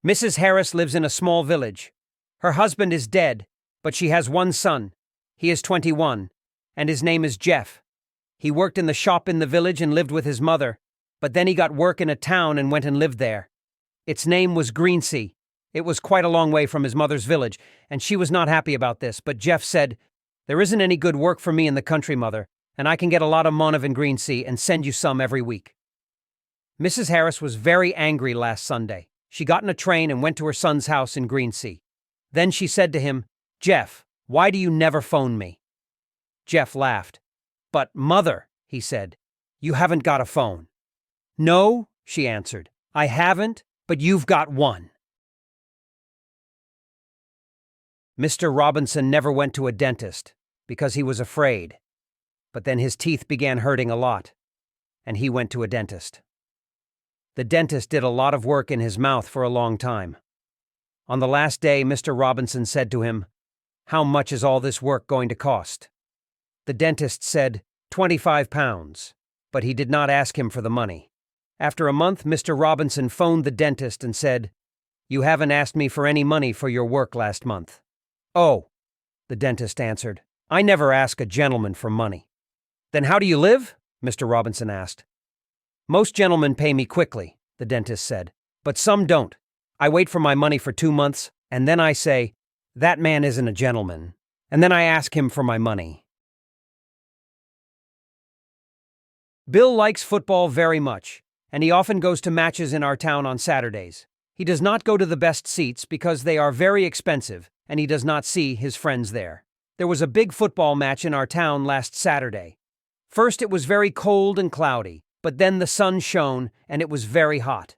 Mrs. Harris lives in a small village. Her husband is dead, but she has one son. He is 21, and his name is Jeff. He worked in the shop in the village and lived with his mother, but then he got work in a town and went and lived there. Its name was Greensea. It was quite a long way from his mother's village, and she was not happy about this, but Jeff said, "There isn't any good work for me in the country, Mother, and I can get a lot of money in Greensea and send you some every week." Mrs. Harris was very angry last Sunday. She got in a train and went to her son's house in Greensea. Then she said to him, "Jeff, why do you never phone me?" Jeff laughed. "But, Mother," he said, "you haven't got a phone." "No," she answered, "I haven't, but you've got one." Mr. Robinson never went to a dentist because he was afraid. But then his teeth began hurting a lot, and he went to a dentist. The dentist did a lot of work in his mouth for a long time. On the last day, Mr. Robinson said to him, "How much is all this work going to cost?" The dentist said, £25, but he did not ask him for the money. After a month, Mr. Robinson phoned the dentist and said, "You haven't asked me for any money for your work last month." "Oh," the dentist answered, "I never ask a gentleman for money." "Then how do you live?" Mr. Robinson asked. "Most gentlemen pay me quickly," the dentist said, "but some don't. I wait for my money for 2 months, and then I say, 'That man isn't a gentleman,' and then I ask him for my money." Bill likes football very much, and he often goes to matches in our town on Saturdays. He does not go to the best seats because they are very expensive, and he does not see his friends there. There was a big football match in our town last Saturday. First it was very cold and cloudy, but then the sun shone and it was very hot.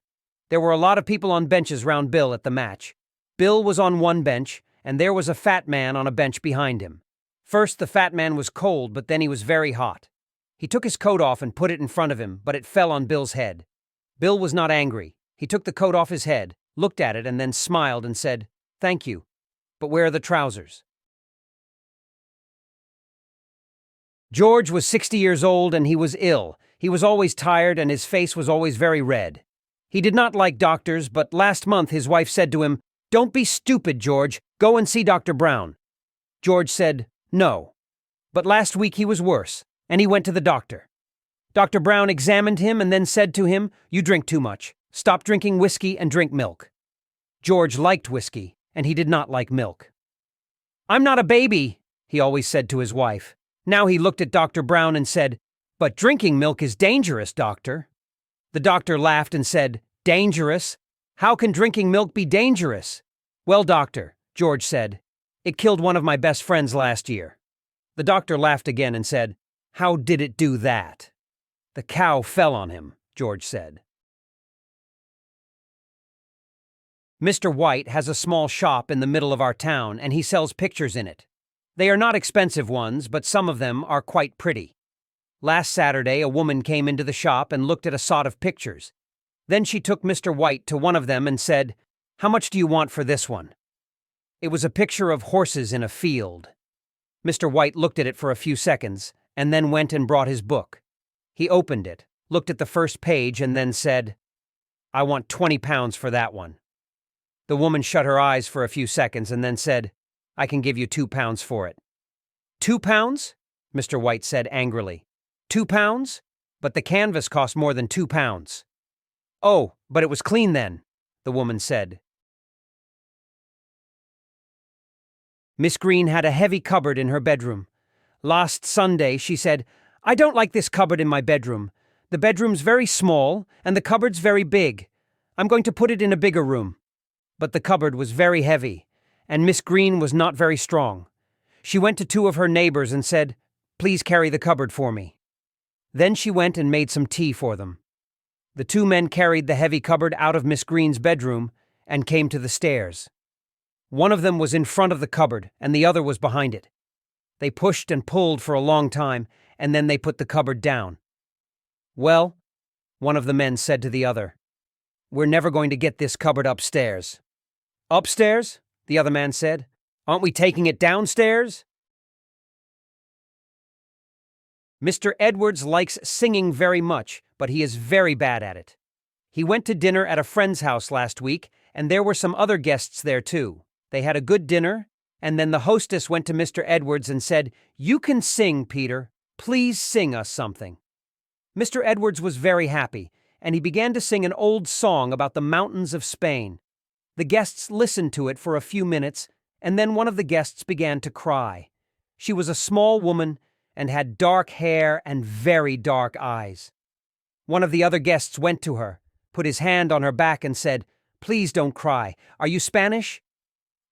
There were a lot of people on benches round Bill at the match. Bill was on one bench, and there was a fat man on a bench behind him. First the fat man was cold, but then he was very hot. He took his coat off and put it in front of him, but it fell on Bill's head. Bill was not angry. He took the coat off his head, looked at it, and then smiled and said, "Thank you, but where are the trousers?" George was 60 years old and he was ill. He was always tired and his face was always very red. He did not like doctors, but last month his wife said to him, "Don't be stupid, George. Go and see Dr. Brown." George said, "No." But last week he was worse, and he went to the doctor. Dr. Brown examined him and then said to him, "You drink too much. Stop drinking whiskey and drink milk." George liked whiskey, and he did not like milk. "I'm not a baby," he always said to his wife. Now he looked at Dr. Brown and said, "But drinking milk is dangerous, doctor." The doctor laughed and said, "Dangerous? How can drinking milk be dangerous?" "Well, doctor," George said, "it killed one of my best friends last year." The doctor laughed again and said, "How did it do that?" "The cow fell on him," George said. Mr. White has a small shop in the middle of our town, and he sells pictures in it. They are not expensive ones, but some of them are quite pretty. Last Saturday, a woman came into the shop and looked at a sort of pictures. Then she took Mr. White to one of them and said, "How much do you want for this one?" It was a picture of horses in a field. Mr. White looked at it for a few seconds, and then went and brought his book. He opened it, looked at the first page, and then said, "I want £20 for that one." The woman shut her eyes for a few seconds and then said, "I can give you £2 for it." £2? Mr. White said angrily. £2? But the canvas cost more than £2. "Oh, but it was clean then," the woman said. Miss Green had a heavy cupboard in her bedroom. Last Sunday, she said, "I don't like this cupboard in my bedroom. The bedroom's very small, and the cupboard's very big. I'm going to put it in a bigger room." But the cupboard was very heavy, and Miss Green was not very strong. She went to 2 of her neighbors and said, "Please carry the cupboard for me." Then she went and made some tea for them. The 2 men carried the heavy cupboard out of Miss Green's bedroom and came to the stairs. One of them was in front of the cupboard, and the other was behind it. They pushed and pulled for a long time, and then they put the cupboard down. "Well," one of the men said to the other, "we're never going to get this cupboard upstairs." "Upstairs?" the other man said. "Aren't we taking it downstairs?" Mr. Edwards likes singing very much, but he is very bad at it. He went to dinner at a friend's house last week, and there were some other guests there too. They had a good dinner, and then the hostess went to Mr. Edwards and said, "You can sing, Peter. Please sing us something." Mr. Edwards was very happy, and he began to sing an old song about the mountains of Spain. The guests listened to it for a few minutes, and then one of the guests began to cry. She was a small woman and had dark hair and very dark eyes. One of the other guests went to her, put his hand on her back and said, "Please don't cry. Are you Spanish?"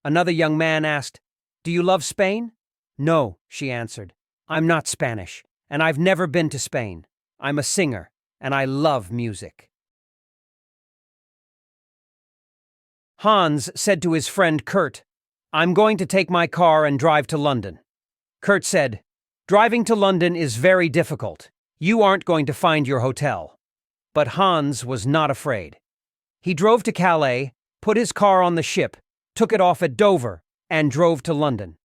Another young man asked, "Do you love Spain?" "No," she answered. "I'm not Spanish, and I've never been to Spain. I'm a singer, and I love music." Hans said to his friend Kurt, "I'm going to take my car and drive to London." Kurt said, "Driving to London is very difficult. You aren't going to find your hotel." But Hans was not afraid. He drove to Calais, put his car on the ship, took it off at Dover, and drove to London.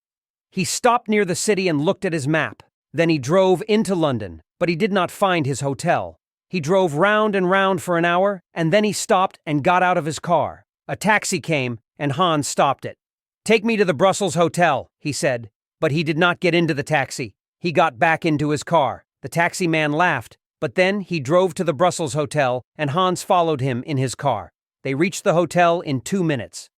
He stopped near the city and looked at his map. Then he drove into London, but he did not find his hotel. He drove round and round for an hour, and then he stopped and got out of his car. A taxi came, and Hans stopped it. "Take me to the Brussels Hotel," he said, but he did not get into the taxi. He got back into his car. The taxi man laughed, but then he drove to the Brussels Hotel, and Hans followed him in his car. They reached the hotel in 2 minutes.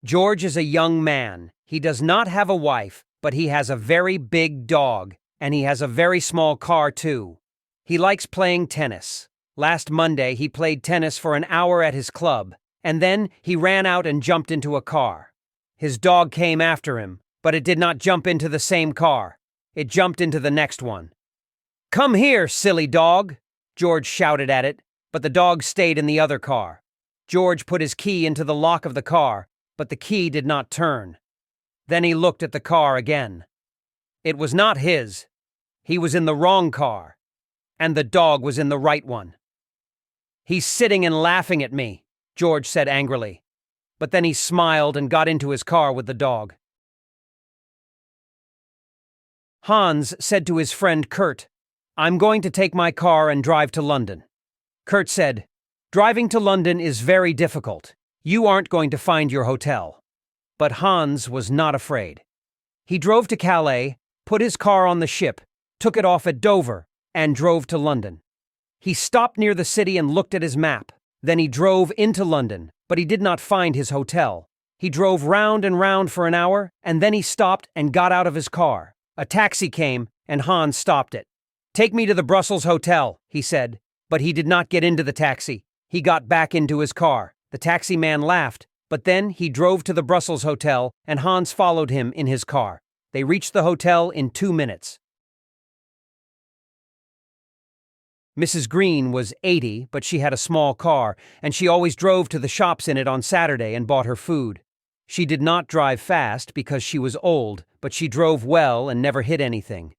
George is a young man. He does not have a wife, but he has a very big dog, and he has a very small car too. He likes playing tennis. Last Monday, he played tennis for an hour at his club, and then he ran out and jumped into a car. His dog came after him, but it did not jump into the same car. It jumped into the next one. "Come here, silly dog!" George shouted at it, but the dog stayed in the other car. George put his key into the lock of the car, but the key did not turn. Then he looked at the car again. It was not his. He was in the wrong car, and the dog was in the right one. "He's sitting and laughing at me," George said angrily. But then he smiled and got into his car with the dog. Hans said to his friend Kurt, "I'm going to take my car and drive to London." Kurt said, "Driving to London is very difficult. You aren't going to find your hotel." But Hans was not afraid. He drove to Calais, put his car on the ship, took it off at Dover, and drove to London. He stopped near the city and looked at his map. Then he drove into London, but he did not find his hotel. He drove round and round for an hour, and then he stopped and got out of his car. A taxi came, and Hans stopped it. "Take me to the Brussels Hotel," he said, but he did not get into the taxi. He got back into his car. The taxi man laughed, but then he drove to the Brussels Hotel, and Hans followed him in his car. They reached the hotel in 2 minutes. Mrs. Green was 80, but she had a small car, and she always drove to the shops in it on Saturday and bought her food. She did not drive fast because she was old, but she drove well and never hit anything.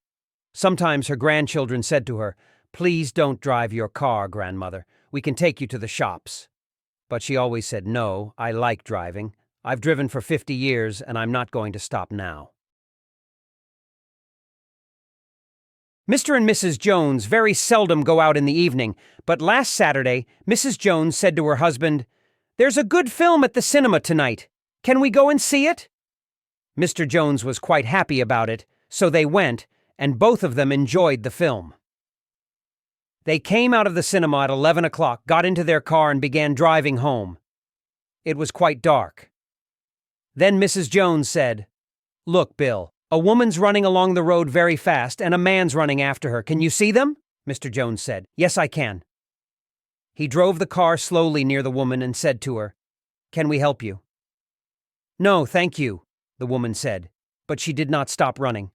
Sometimes her grandchildren said to her, "Please don't drive your car, grandmother. We can take you to the shops." But she always said, "No, I like driving. I've driven for 50 years, and I'm not going to stop now." Mr. and Mrs. Jones very seldom go out in the evening, but last Saturday, Mrs. Jones said to her husband, "There's a good film at the cinema tonight. Can we go and see it?" Mr. Jones was quite happy about it, so they went, and both of them enjoyed the film. They came out of the cinema at 11 o'clock, got into their car, and began driving home. It was quite dark. Then Mrs. Jones said, "Look, Bill, a woman's running along the road very fast, and a man's running after her. Can you see them?" Mr. Jones said, "Yes, I can." He drove the car slowly near the woman and said to her, "Can we help you?" "No, thank you," the woman said, but she did not stop running.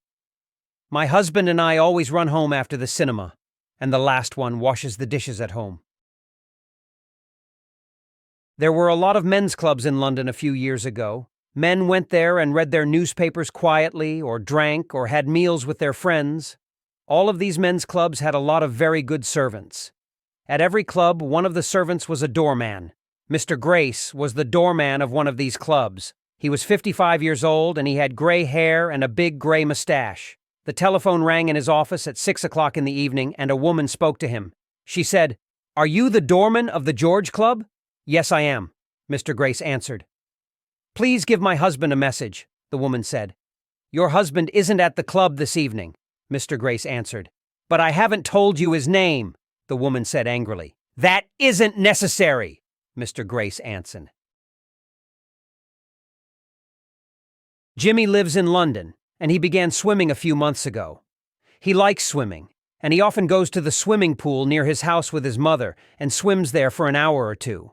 "My husband and I always run home after the cinema, and the last one washes the dishes at home." There were a lot of men's clubs in London a few years ago. Men went there and read their newspapers quietly, or drank, or had meals with their friends. All of these men's clubs had a lot of very good servants. At every club, one of the servants was a doorman. Mr. Grace was the doorman of one of these clubs. He was 55 years old, and he had gray hair and a big gray mustache. The telephone rang in his office at 6 o'clock in the evening, and a woman spoke to him. She said, Are you the doorman of the George Club? Yes, I am, Mr. Grace answered. Please give my husband a message, the woman said. Your husband isn't at the club this evening, Mr. Grace answered. But I haven't told you his name, the woman said angrily. That isn't necessary, Mr. Grace answered. Jimmy lives in London, and he began swimming a few months ago. He likes swimming, and he often goes to the swimming pool near his house with his mother and swims there for an hour or two.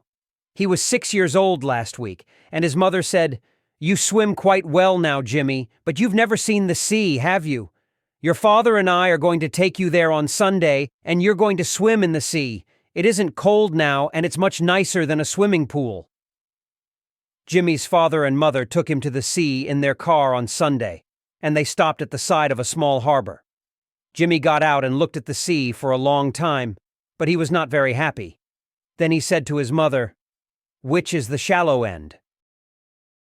He was 6 years old last week, and his mother said, "You swim quite well now, Jimmy, but you've never seen the sea, have you? Your father and I are going to take you there on Sunday, and you're going to swim in the sea. It isn't cold now, and it's much nicer than a swimming pool." Jimmy's father and mother took him to the sea in their car on Sunday, and they stopped at the side of a small harbor. Jimmy got out and looked at the sea for a long time, but he was not very happy. Then he said to his mother, "Which is the shallow end?"